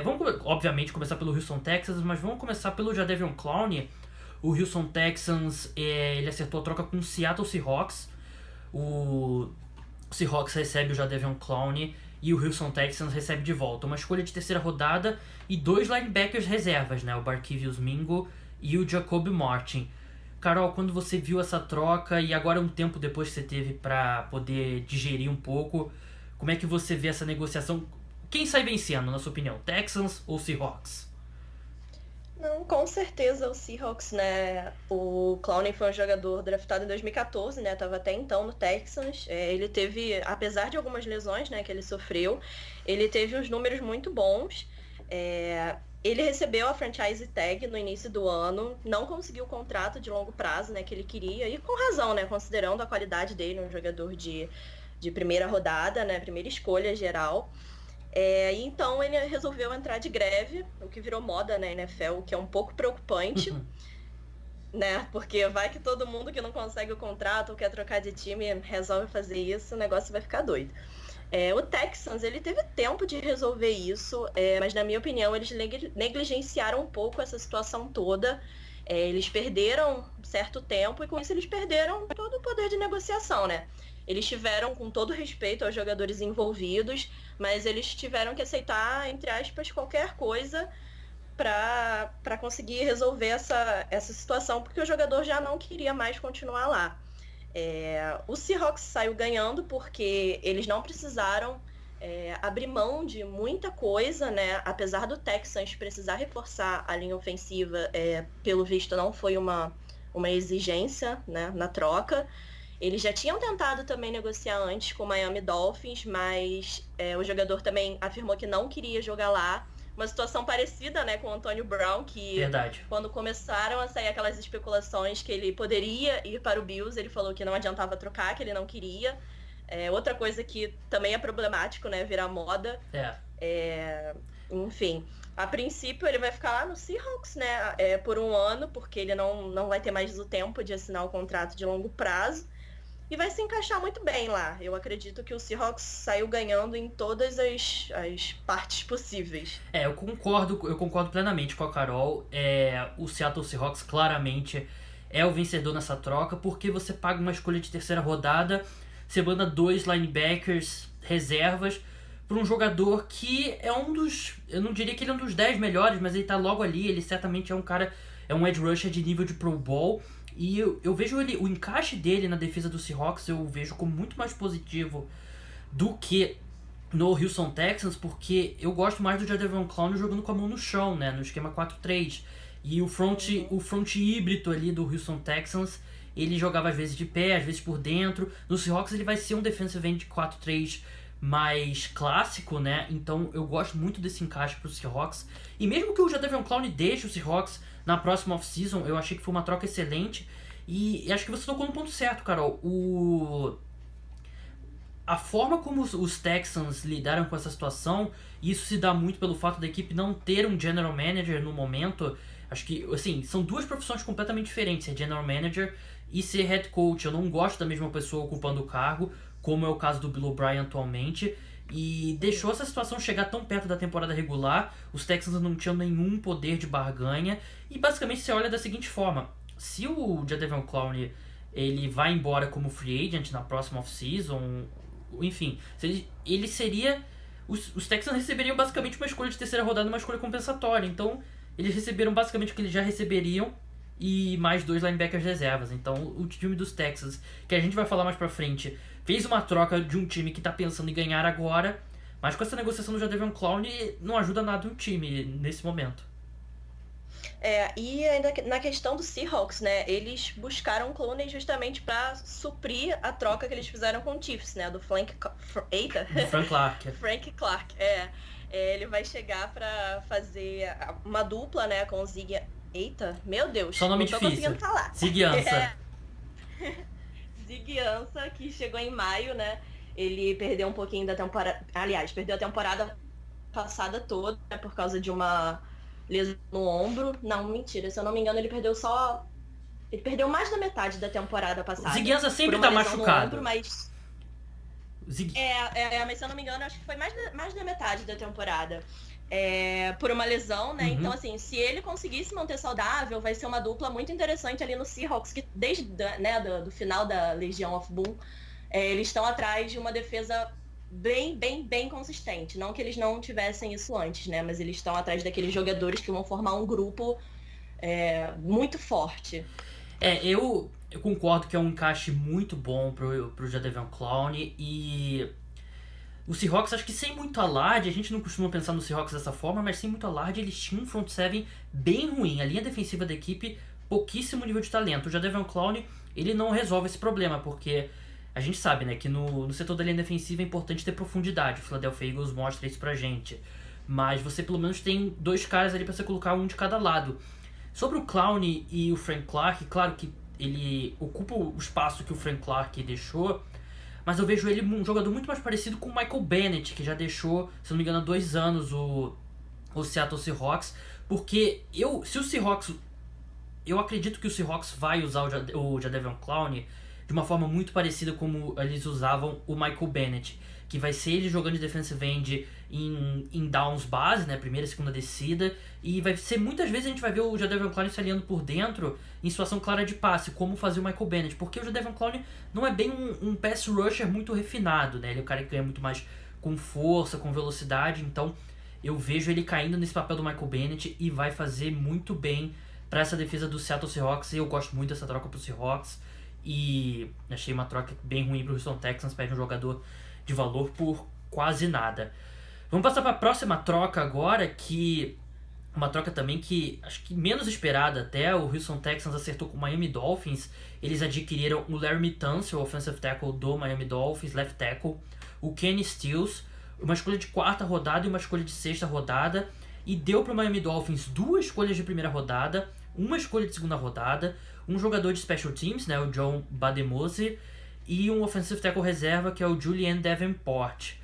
Vamos, obviamente, começar pelo Houston Texans, mas vamos começar pelo Jadeveon Clowney. O Houston Texans, ele acertou a troca com o Seattle Seahawks. O Seahawks recebe o Jadeveon Clowney e o Houston Texans recebe de volta uma escolha de terceira rodada e 2 linebackers reservas, né? O Barkevious Mingo e o Jacoby Martin. Carol, quando você viu essa troca e agora um tempo depois que você teve para poder digerir um pouco, como é que você vê essa negociação? Quem sai vencendo, na sua opinião? Texans ou Seahawks? Não, com certeza o Seahawks, né? O Clowney foi um jogador draftado em 2014, né? Tava até então no Texans. Ele teve, apesar de algumas lesões, né, que ele sofreu, ele teve uns números muito bons. Ele recebeu a franchise tag no início do ano, não conseguiu o contrato de longo prazo, né, que ele queria, e com razão, né, considerando a qualidade dele, um jogador de primeira rodada, né, primeira escolha geral. Então ele resolveu entrar de greve, o que virou moda na NFL, o que é um pouco preocupante, né? Porque vai que todo mundo que não consegue o contrato ou quer trocar de time resolve fazer isso, o negócio vai ficar doido. O Texans, ele teve tempo de resolver isso, mas na minha opinião eles negligenciaram um pouco essa situação toda. Eles perderam certo tempo e com isso eles perderam todo o poder de negociação, né? Eles tiveram, com todo respeito aos jogadores envolvidos, mas eles tiveram que aceitar, entre aspas, qualquer coisa para conseguir resolver essa situação, porque o jogador já não queria mais continuar lá. O Seahawks saiu ganhando porque eles não precisaram abrir mão de muita coisa, né? Apesar do Texans precisar reforçar a linha ofensiva, pelo visto não foi uma exigência, né, na troca. Eles já tinham tentado também negociar antes com o Miami Dolphins, mas o jogador também afirmou que não queria jogar lá. Uma situação parecida, né, com o Antonio Brown, que Verdade. quando começaram a sair aquelas especulações que ele poderia ir para o Bills, ele falou que não adiantava trocar, que ele não queria. Outra coisa que também é problemático, né, virar moda. Enfim, a princípio ele vai ficar lá no Seahawks, né, por um ano, porque ele não vai ter mais o tempo de assinar o contrato de longo prazo. E vai se encaixar muito bem lá. Eu acredito que o Seahawks saiu ganhando em todas as partes possíveis. Eu concordo plenamente com a Carol. O Seattle Seahawks claramente é o vencedor nessa troca, porque você paga uma escolha de terceira rodada, você manda 2 linebackers reservas para um jogador que é um dos... Eu não diria que ele é um dos 10 melhores, mas ele tá logo ali, ele certamente é um edge rusher de nível de Pro Bowl. E eu vejo o encaixe dele na defesa do Seahawks, eu vejo como muito mais positivo do que no Houston Texans, porque eu gosto mais do Jadeveon Clowney jogando com a mão no chão, né, no esquema 4-3. E o front híbrido ali do Houston Texans, ele jogava às vezes de pé, às vezes por dentro. No Seahawks ele vai ser um defensive end de 4-3 mais clássico, né? Então eu gosto muito desse encaixe pro Seahawks. E mesmo que o Jadeveon Clowney deixe o Seahawks na próxima off-season, eu achei que foi uma troca excelente. E acho que você tocou no ponto certo, Carol. A forma como os Texans lidaram com essa situação, isso se dá muito pelo fato da equipe não ter um general manager no momento. Acho que, assim, são duas profissões completamente diferentes, ser general manager e ser head coach. Eu não gosto da mesma pessoa ocupando o cargo, como é o caso do Bill O'Brien atualmente. E deixou essa situação chegar tão perto da temporada regular, os Texans não tinham nenhum poder de barganha. E basicamente você olha da seguinte forma: se o Jadeveon Clowney ele vai embora como free agent na próxima off-season, enfim, ele seria... Os Texans receberiam basicamente uma escolha de terceira rodada, uma escolha compensatória. Então eles receberam basicamente o que eles já receberiam e mais 2 linebackers reservas. Então o time dos Texans, que a gente vai falar mais pra frente, fez uma troca de um time que tá pensando em ganhar agora, mas com essa negociação do Jadeveon Clowney não ajuda nada o time nesse momento. E ainda na questão do Seahawks, né? Eles buscaram o Clowney justamente para suprir a troca que eles fizeram com o Chiefs, né? Do Frank Clark. Frank Clark, ele vai chegar para fazer uma dupla, né? Com o Ziggy... Eita, meu Deus. Só nome não tô difícil. conseguindo falar. Ziggy Ansah. Ziggy Ansah, que chegou em maio, né? Ele perdeu um pouquinho da temporada... Aliás, perdeu a temporada passada toda, né, por causa de uma lesão no ombro. Não, mentira. Se eu não me engano, ele perdeu mais da metade da temporada passada. Ziggy Ansah sempre tá machucado. Ombro, mas... mas se eu não me engano, acho que foi mais da metade da temporada. por uma lesão, né? Uhum. Então, assim, se ele conseguir se manter saudável, vai ser uma dupla muito interessante ali no Seahawks, que desde do final da Legion of Boom, eles estão atrás de uma defesa bem consistente. Não que eles não tivessem isso antes, né? Mas eles estão atrás daqueles jogadores que vão formar um grupo muito forte. Eu concordo que é um encaixe muito bom pro Jadeveon Clowney e o Seahawks, acho que sem muito alarde, a gente não costuma pensar no Seahawks dessa forma, mas sem muito alarde, eles tinham um front seven bem ruim. A linha defensiva da equipe, pouquíssimo nível de talento. O Jadeveon Clowney, ele não resolve esse problema, porque a gente sabe, né, que no setor da linha defensiva é importante ter profundidade. O Philadelphia Eagles mostra isso pra gente. Mas você pelo menos tem dois caras ali pra você colocar um de cada lado. Sobre o Clowney e o Frank Clark, claro que ele ocupa o espaço que o Frank Clark deixou, mas eu vejo ele um jogador muito mais parecido com o Michael Bennett, que já deixou, se não me engano, há 2 anos o Seattle Seahawks. Porque se o Seahawks... Eu acredito que o Seahawks vai usar o Jadeveon Clowney de uma forma muito parecida como eles usavam o Michael Bennett, que vai ser ele jogando de defensive end em downs base, né, primeira e segunda descida, e vai ser muitas vezes a gente vai ver o Jadeveon Clowney se aliando por dentro em situação clara de passe, como fazia o Michael Bennett, porque o Jadeveon Clowney não é bem um pass rusher muito refinado, né, ele é um cara que ganha muito mais com força, com velocidade, então eu vejo ele caindo nesse papel do Michael Bennett e vai fazer muito bem para essa defesa do Seattle Seahawks, e eu gosto muito dessa troca pro Seahawks, e achei uma troca bem ruim pro Houston Texans, perde um jogador de valor por quase nada. Vamos passar para a próxima troca agora, que uma troca também que acho que menos esperada até. O Houston Texans acertou com o Miami Dolphins. Eles adquiriram o Laremy Tunsil, offensive tackle do Miami Dolphins, left tackle, o Kenny Stills, uma escolha de 4ª rodada e uma escolha de 6ª rodada, e deu para o Miami Dolphins 2 escolhas de primeira rodada, uma escolha de 2ª rodada, um jogador de special teams, né, o John Bademose, e um offensive tackle reserva, que é o Julian Davenport.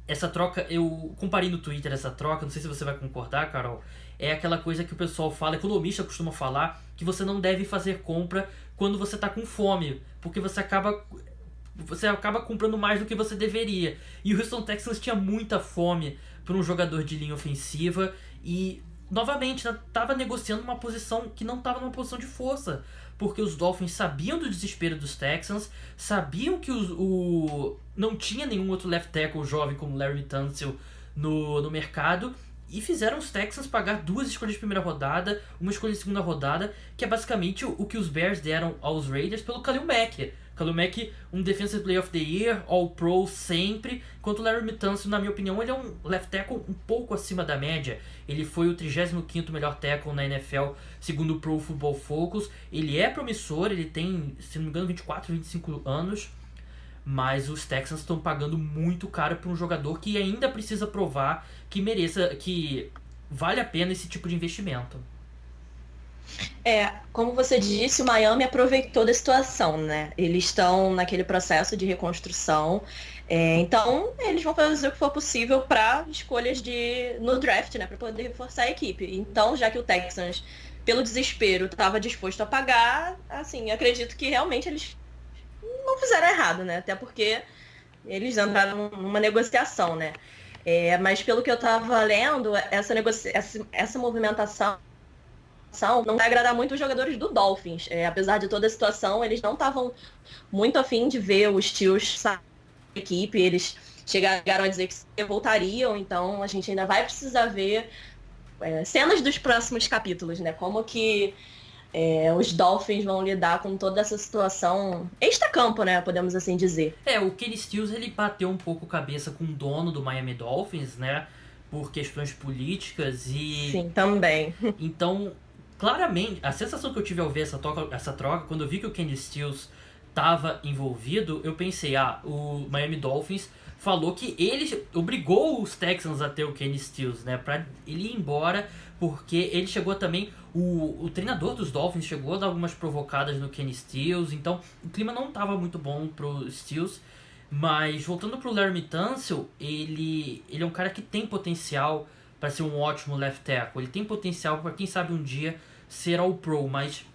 Essa troca, eu comparei no Twitter essa troca, não sei se você vai concordar, Carol. É aquela coisa que o pessoal fala, economista costuma falar, que você não deve fazer compra quando você está com fome, porque você acaba comprando mais do que você deveria. E o Houston Texans tinha muita fome por um jogador de linha ofensiva e, novamente, estava negociando uma posição que não estava numa posição de força, porque os Dolphins sabiam do desespero dos Texans, sabiam que não tinha nenhum outro left tackle jovem como Larry Tunsil no mercado, e fizeram os Texans pagar 2 escolhas de primeira rodada, uma escolha de 2ª rodada, que é basicamente o que os Bears deram aos Raiders pelo Khalil Mack. Khalil Mack, um Defensive Player of the Year, All-Pro sempre, enquanto o Larry Tunsil, na minha opinião, ele é um left tackle um pouco acima da média. Ele foi o 35º melhor tackle na NFL, segundo o Pro Football Focus. Ele é promissor, ele tem, se não me engano, 24, 25 anos, mas os Texans estão pagando muito caro por um jogador que ainda precisa provar que vale a pena esse tipo de investimento. Como você disse, o Miami aproveitou da situação, né? Eles estão naquele processo de reconstrução, então eles vão fazer o que for possível para escolhas no draft, né? Para poder reforçar a equipe. Então, já que o Texans, pelo desespero, estava disposto a pagar, assim, acredito que realmente eles não fizeram errado, né? Até porque eles entraram numa negociação, né? Mas pelo que eu estava lendo, essa movimentação não vai agradar muito os jogadores do Dolphins. Apesar de toda a situação, eles não estavam muito afim de ver os tios sair da equipe. Eles chegaram a dizer que voltariam, então a gente ainda vai precisar ver cenas dos próximos capítulos, né? Como que os Dolphins vão lidar com toda essa situação extra-campo, né? Podemos assim dizer. O Kenny Stills, ele bateu um pouco cabeça com o dono do Miami Dolphins, né? Por questões políticas e... Sim, também. Então, claramente, a sensação que eu tive ao ver essa troca, quando eu vi que o Kenny Stills estava envolvido, eu pensei, o Miami Dolphins falou que ele obrigou os Texans a ter o Kenny Stills, né, pra ele ir embora, porque ele chegou também, o treinador dos Dolphins chegou a dar algumas provocadas no Kenny Stills, então o clima não estava muito bom pro Stills. Mas voltando pro Laremy Tunsil, ele é um cara que tem potencial para ser um ótimo left tackle. Ele tem potencial para, quem sabe, um dia ser All-Pro, mas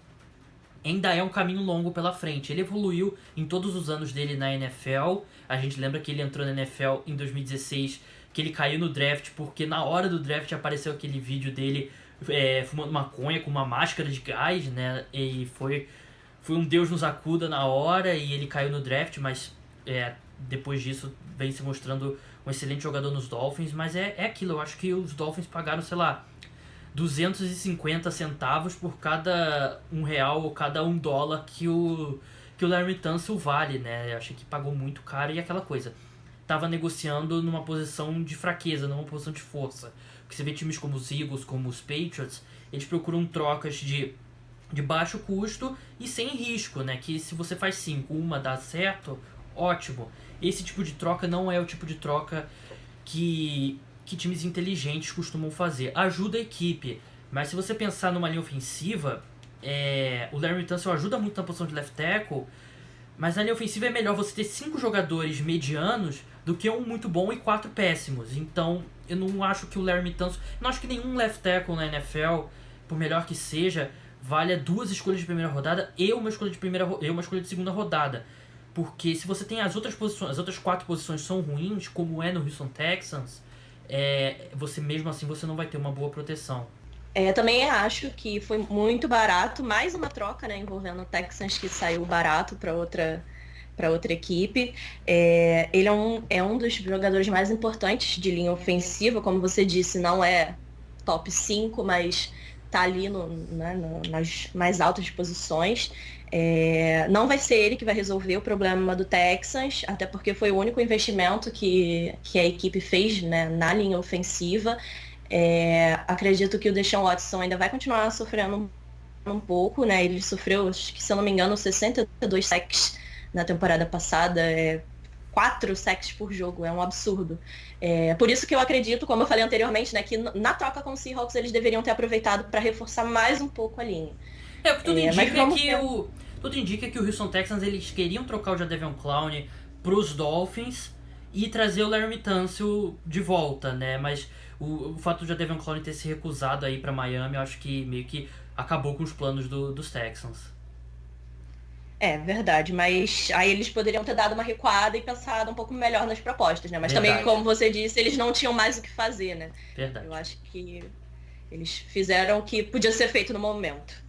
ainda é um caminho longo pela frente. Ele evoluiu em todos os anos dele na NFL. A gente lembra que ele entrou na NFL em 2016 que ele caiu no draft, porque na hora do draft apareceu aquele vídeo dele fumando maconha com uma máscara de gás, né? E foi um Deus nos acuda na hora e ele caiu no draft, mas depois disso vem se mostrando um excelente jogador nos Dolphins. Mas é aquilo, eu acho que os Dolphins pagaram, sei lá, 250 centavos por cada R$1 ou cada $1 que o Laremy Tunsil vale, né? Eu achei que pagou muito caro e aquela coisa. Tava negociando numa posição de fraqueza, numa posição de força. Porque você vê times como os Eagles, como os Patriots, eles procuram trocas de baixo custo e sem risco, né? Que se você faz 5, uma dá certo, ótimo. Esse tipo de troca não é o tipo de troca que times inteligentes costumam fazer. Ajuda a equipe, mas se você pensar numa linha ofensiva, o Laremy Tunsil ajuda muito na posição de left tackle, mas na linha ofensiva é melhor você ter 5 jogadores medianos do que um muito bom e 4 péssimos. Então, eu não acho que o Laremy Tunsil... Não acho que nenhum left tackle na NFL, por melhor que seja, valha 2 escolhas de primeira rodada e uma escolha de segunda rodada. Porque se você tem as outras 4 posições são ruins, como é no Houston Texans, você mesmo assim você não vai ter uma boa proteção. Também acho que foi muito barato, mais uma troca, né, envolvendo o Texans, que saiu barato para outra equipe. Ele é um dos jogadores mais importantes de linha ofensiva, como você disse, não é top 5, mas tá ali nas mais altas posições. Não vai ser ele que vai resolver o problema do Texans, até porque foi o único investimento que a equipe fez, né, na linha ofensiva. Acredito que o Deshaun Watson ainda vai continuar sofrendo um pouco, né? Ele sofreu, acho que, se eu não me engano, 62 sacks na temporada passada, 4 sacks por jogo, é um absurdo. Por isso que eu acredito, como eu falei anteriormente, né, que na troca com o Seahawks eles deveriam ter aproveitado para reforçar mais um pouco a linha. O que tudo indica que o Houston Texans eles queriam trocar o Jadeveon Clowney pros Dolphins e trazer o Laremy Tunsil de volta, né? Mas o fato de Jadeveon Clowney ter se recusado aí pra Miami, eu acho que meio que acabou com os planos dos Texans. Verdade, mas aí eles poderiam ter dado uma recuada e pensado um pouco melhor nas propostas, né? Mas Verdade. Também, como você disse, eles não tinham mais o que fazer, né? Verdade. Eu acho que eles fizeram o que podia ser feito no momento.